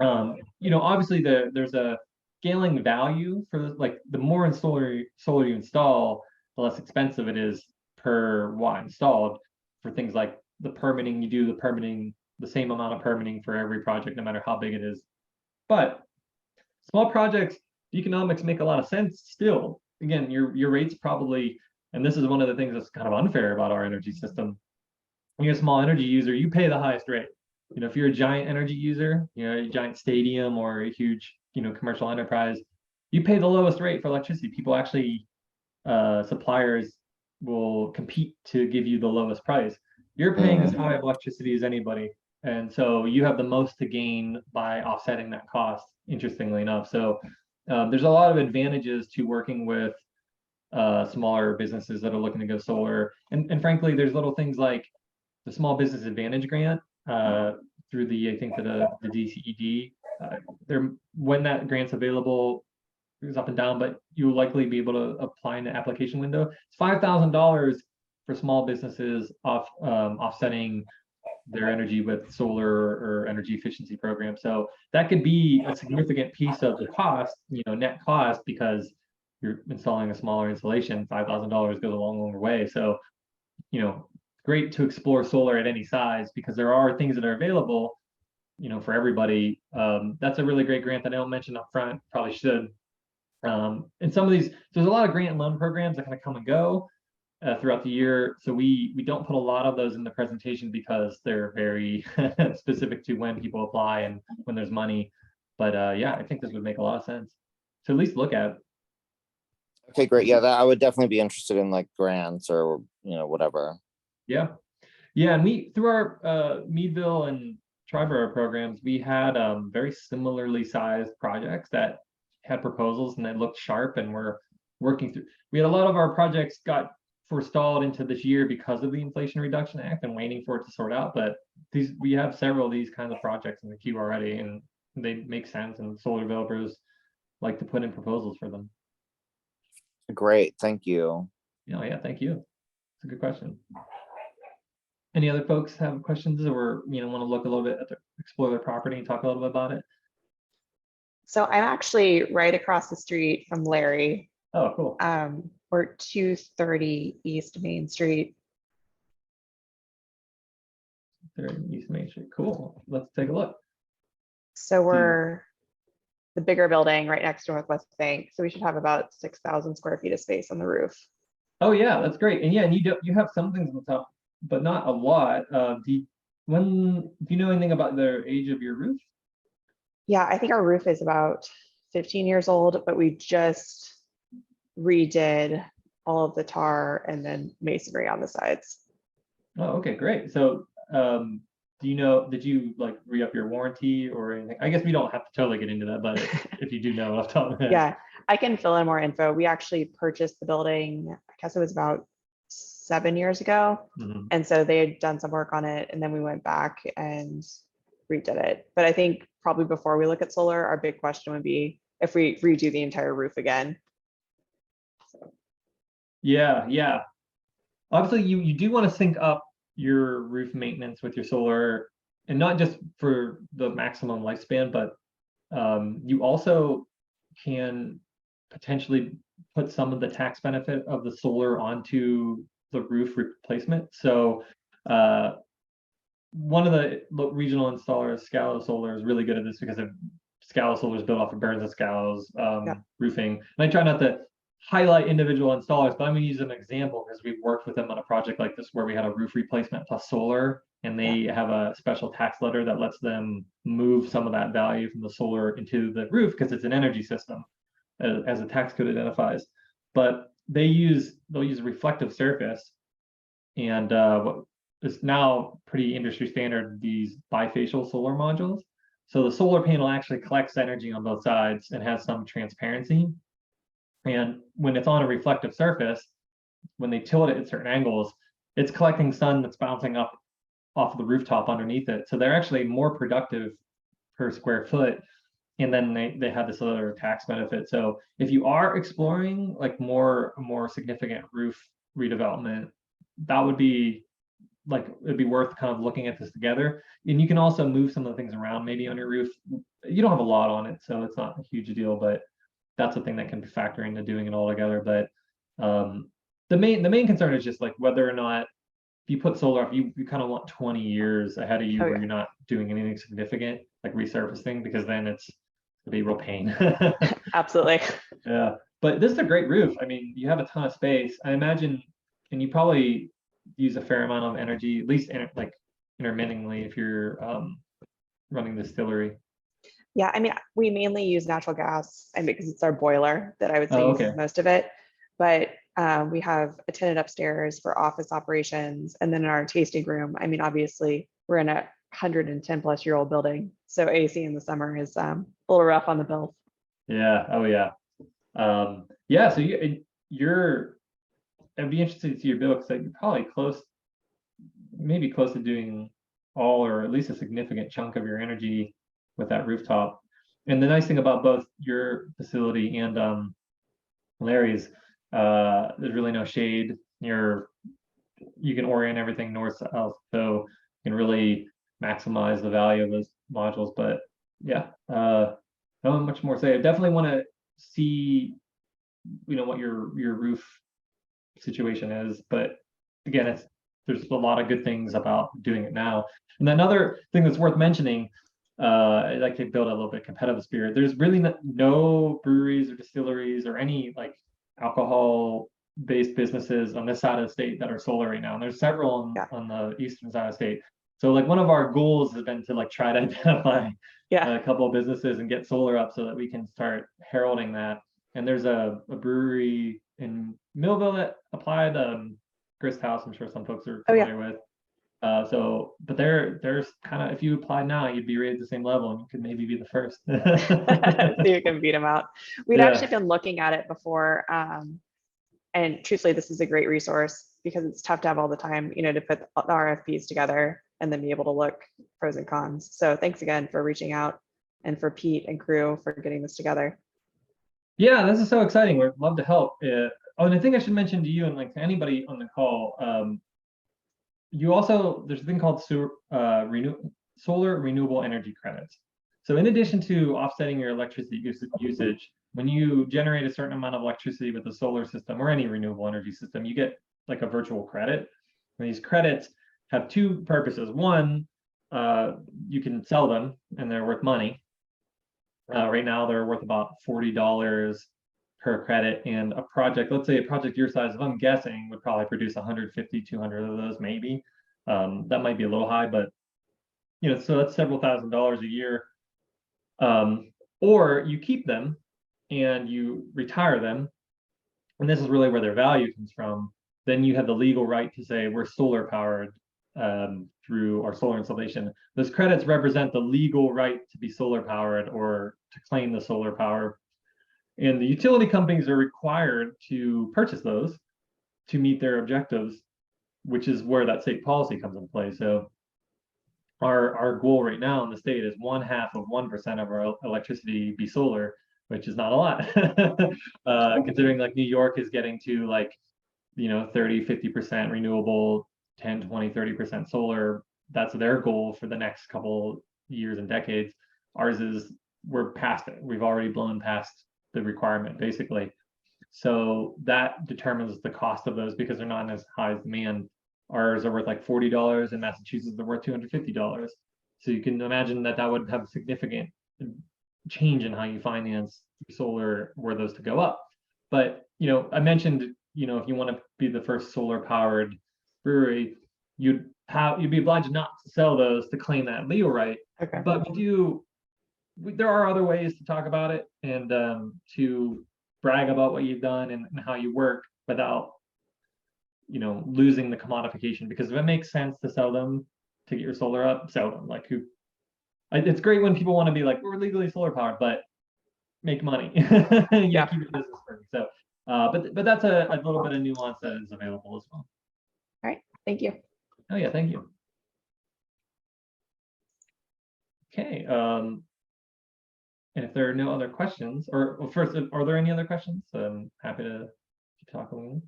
[SPEAKER 1] Obviously there's a scaling value for like the more solar you install, the less expensive it is per watt installed for things like the permitting. You do the same amount of permitting for every project, no matter how big it is. But small projects, the economics make a lot of sense still. Again, your rates probably, and this is one of the things that's kind of unfair about our energy system. When you're a small energy user, you pay the highest rate. If you're a giant energy user, a giant stadium or a huge, commercial enterprise, you pay the lowest rate for electricity. People actually, suppliers will compete to give you the lowest price. You're paying as high of electricity as anybody. And so you have the most to gain by offsetting that cost, interestingly enough. So there's a lot of advantages to working with smaller businesses that are looking to go solar. And frankly, there's little things like the Small Business Advantage Grant through I think the DCED. When that grant's available, it goes up and down, but you'll likely be able to apply in the application window. It's $5,000 for small businesses offsetting their energy with solar or energy efficiency program. So that could be a significant piece of the cost, net cost, because you're installing a smaller installation. $5,000 goes a long way. So, great to explore solar at any size because there are things that are available, for everybody. That's a really great grant that I don't mention up front, probably should. And some of these, there's a lot of grant and loan programs that kind of come and go throughout the year. So we don't put a lot of those in the presentation because they're very specific to when people apply and when there's money. But yeah, I think this would make a lot of sense to at least look at.
[SPEAKER 2] Okay, great. Yeah, I would definitely be interested in like grants or, whatever.
[SPEAKER 1] Yeah. And we, through our Meadville and Triborough programs, we had very similarly sized projects that had proposals and they looked sharp, and we're working through. We had a lot of our projects got forestalled into this year because of the Inflation Reduction Act and waiting for it to sort out. But we have several of these kinds of projects in the queue already, and they make sense, and solar developers like to put in proposals for them.
[SPEAKER 2] Great, thank you.
[SPEAKER 1] Yeah, thank you. It's a good question. Any other folks have questions or want to look a little bit at explore their property and talk a little bit about it?
[SPEAKER 4] So I'm actually right across the street from Larry.
[SPEAKER 1] Oh, cool.
[SPEAKER 4] We're 230 East Main Street.
[SPEAKER 1] East Main Street. Cool. Let's take a look.
[SPEAKER 4] So we're the bigger building right next to Northwest Bank. So we should have about 6,000 square feet of space on the roof.
[SPEAKER 1] Oh yeah, that's great. And yeah, and you have some things on the top, but not a lot. Do you know anything about the age of your roof?
[SPEAKER 4] Yeah, I think our roof is about 15 years old, but we just redid all of the tar and then masonry on the sides.
[SPEAKER 1] Oh, okay, great. So did you like re-up your warranty or anything? I guess we don't have to totally get into that, but if you do know off the top of the head.
[SPEAKER 4] Yeah, I can fill in more info. We actually purchased the building, I guess it was about 7 years ago. And so they had done some work on it, and then we went back and redid it. But I think probably before we look at solar, our big question would be if we redo the entire roof again. So.
[SPEAKER 1] Yeah. obviously you do want to sync up your roof maintenance with your solar, and not just for the maximum lifespan, but you also can potentially put some of the tax benefit of the solar onto the roof replacement. So one of the regional installers, Scalo Solar, is really good at this because of Scalo Solar is built off of Burns and Scalo's roofing. And I try not to highlight individual installers, but I'm going to use an example because we've worked with them on a project like this where we had a roof replacement plus solar, and they have a special tax letter that lets them move some of that value from the solar into the roof because it's an energy system, as the tax code identifies. But they'll use a reflective surface, and what is now pretty industry standard, these bifacial solar modules. So the solar panel actually collects energy on both sides and has some transparency. And when it's on a reflective surface, when they tilt it at certain angles, it's collecting sun that's bouncing up off of the rooftop underneath it. So they're actually more productive per square foot. And then they have this other tax benefit. So if you are exploring like more significant roof redevelopment, that would be like, it'd be worth kind of looking at this together. And you can also move some of the things around maybe on your roof. You don't have a lot on it, so it's not a huge deal, but that's a thing that can factor into doing it all together. But the main concern is just like whether or not if you put solar up, you kind of want 20 years ahead of you where you're not doing anything significant like resurfacing, because then it's gonna be real pain.
[SPEAKER 4] Absolutely.
[SPEAKER 1] Yeah, but this is a great roof. I mean, you have a ton of space, I imagine, and you probably use a fair amount of energy, at least like intermittently, if you're running the distillery.
[SPEAKER 4] Yeah, I mean, we mainly use natural gas, and because it's our boiler that I would say
[SPEAKER 1] Oh,
[SPEAKER 4] uses
[SPEAKER 1] okay.
[SPEAKER 4] most of it. But we have a tenant upstairs for office operations, and then in our tasting room, I mean, obviously we're in a 110-plus-year-old building, so AC in the summer is a little rough on the bills.
[SPEAKER 1] Yeah. Oh yeah. Yeah. So you're. I'd be interested to see your bill because you're probably maybe close to doing all or at least a significant chunk of your energy with that rooftop. And the nice thing about both your facility and Larry's, there's really no shade. You can orient everything north south, so you can really maximize the value of those modules. But yeah, not much more to say. I definitely want to see, what your roof situation is, but again, there's a lot of good things about doing it now. And another thing that's worth mentioning, I'd like to build a little bit competitive spirit. There's really no breweries or distilleries or any like alcohol-based businesses on this side of the state that are solar right now. And there's several on the eastern side of the state. So like one of our goals has been to like try to identify a couple of businesses and get solar up so that we can start heralding that. And there's a brewery in Millville that applied, Grist House, I'm sure some folks are familiar with. But there's kind of, if you apply now, you'd be rated the same level and you could maybe be the first.
[SPEAKER 4] So you can beat them out. We'd actually been looking at it before. And truthfully, this is a great resource because it's tough to have all the time, to put the RFPs together and then be able to look pros and cons. So thanks again for reaching out, and for Pete and crew for getting this together.
[SPEAKER 1] Yeah, this is so exciting. We'd love to help. Oh, and I think I should mention to you and like to anybody on the call, there's a thing called solar renewable energy credits. So in addition to offsetting your electricity usage, when you generate a certain amount of electricity with a solar system or any renewable energy system, you get like a virtual credit. And these credits have two purposes. One, you can sell them and they're worth money. Right now, they're worth about $40 per credit. And a project, let's say a project your size, if I'm guessing, would probably produce 150, 200 of those, maybe. That might be a little high, but so that's several $1,000s a year. Or you keep them and you retire them, and this is really where their value comes from. Then you have the legal right to say we're solar powered through our solar installation. Those credits represent the legal right to be solar powered or to claim the solar power. And the utility companies are required to purchase those to meet their objectives, which is where that state policy comes into play. So our goal right now in the state is 0.5% of our electricity be solar, which is not a lot. Considering like New York is getting to like 30, 50% renewable, 10, 20, 30% solar. That's their goal for the next couple years and decades. Ours is, we're past it. We've already blown past the requirement, basically. So that determines the cost of those because they're not as high as demand. Ours are worth like $40. In Massachusetts, they're worth $250. So you can imagine that that would have a significant change in how you finance solar were those to go up. But I mentioned, if you want to be the first solar powered brewery, you'd be obliged not to sell those to claim that legal right.
[SPEAKER 4] Okay.
[SPEAKER 1] But there are other ways to talk about it and to brag about what you've done and how you work without losing the commodification. Because if it makes sense to sell them to get your solar up, sell them. Like it's great when people want to be like, we're legally solar powered, but make money. Yeah, keep your business free. So but that's a little bit of nuance that is available as well.
[SPEAKER 4] All right, thank you.
[SPEAKER 1] Oh yeah, thank you. Okay, and if there are no other questions, or first, are there any other questions? I'm happy to keep talking.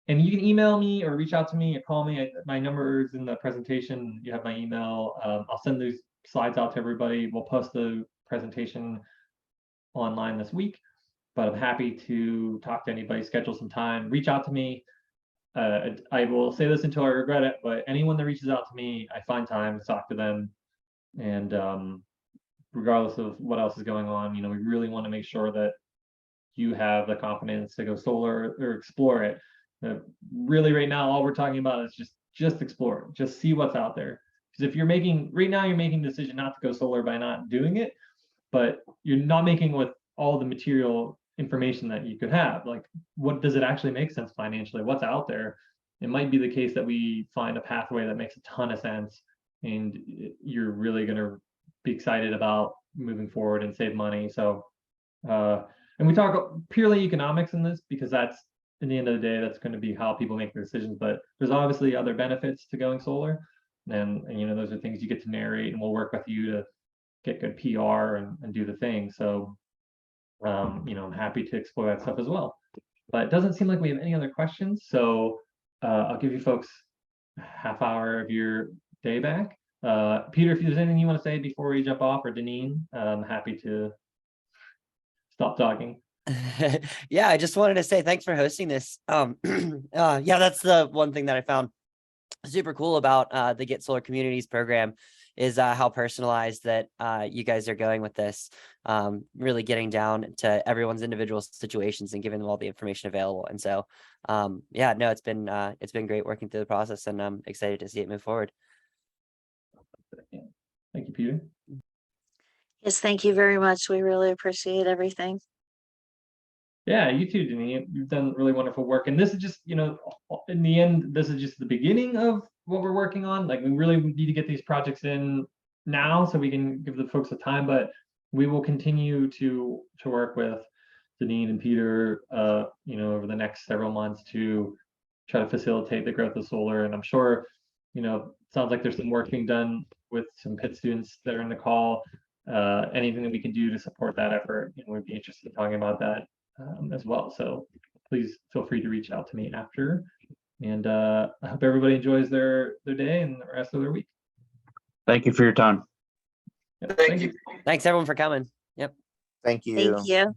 [SPEAKER 1] And you can email me or reach out to me or call me. My number is in the presentation. You have my email. I'll send these slides out to everybody. We'll post the presentation online this week, but I'm happy to talk to anybody, schedule some time, reach out to me. I will say this until I regret it, but anyone that reaches out to me, I find time to talk to them. And regardless of what else is going on, we really want to make sure that you have the confidence to go solar or explore it. Really right now, all we're talking about is just explore it, just see what's out there. Because if you're making the decision not to go solar by not doing it, but you're not making with all the material information that you could have. Like, what does it actually make sense financially? What's out there? It might be the case that we find a pathway that makes a ton of sense and you're really going to be excited about moving forward and save money. So and we talk purely economics in this because that's, in the end of the day, that's going to be how people make their decisions. But there's obviously other benefits to going solar, and those are things you get to narrate, and we'll work with you to get good PR and do the thing. So I'm happy to explore that stuff as well. But it doesn't seem like we have any other questions, so I'll give you folks a half hour of your day back. Peter, if there's anything you want to say before we jump off, or Deneen, I'm happy to stop talking.
[SPEAKER 5] Yeah, I just wanted to say thanks for hosting this. Yeah, that's the one thing that I found super cool about the Get Solar Communities program is how personalized that you guys are going with this, really getting down to everyone's individual situations and giving them all the information available. And so, yeah, no, it's been great working through the process, and I'm excited to see it move forward.
[SPEAKER 1] Thank you, Peter.
[SPEAKER 6] Yes, thank you very much. We really appreciate everything.
[SPEAKER 1] Yeah, you too, Deneen. You've done really wonderful work. And this is just, in the end, this is just the beginning of what we're working on. Like, we really need to get these projects in now so we can give the folks the time, but we will continue to work with Deneen and Peter, over the next several months to try to facilitate the growth of solar. And I'm sure, it sounds like there's some work being done with some Pitt students that are in the call. Anything that we can do to support that effort, we'd be interested in talking about that as well. So please feel free to reach out to me after. And I hope everybody enjoys their day and the rest of their week.
[SPEAKER 3] Thank you for your time.
[SPEAKER 1] Yep, thank you.
[SPEAKER 5] Thanks everyone for coming. Yep.
[SPEAKER 2] Thank you.
[SPEAKER 6] Thank you.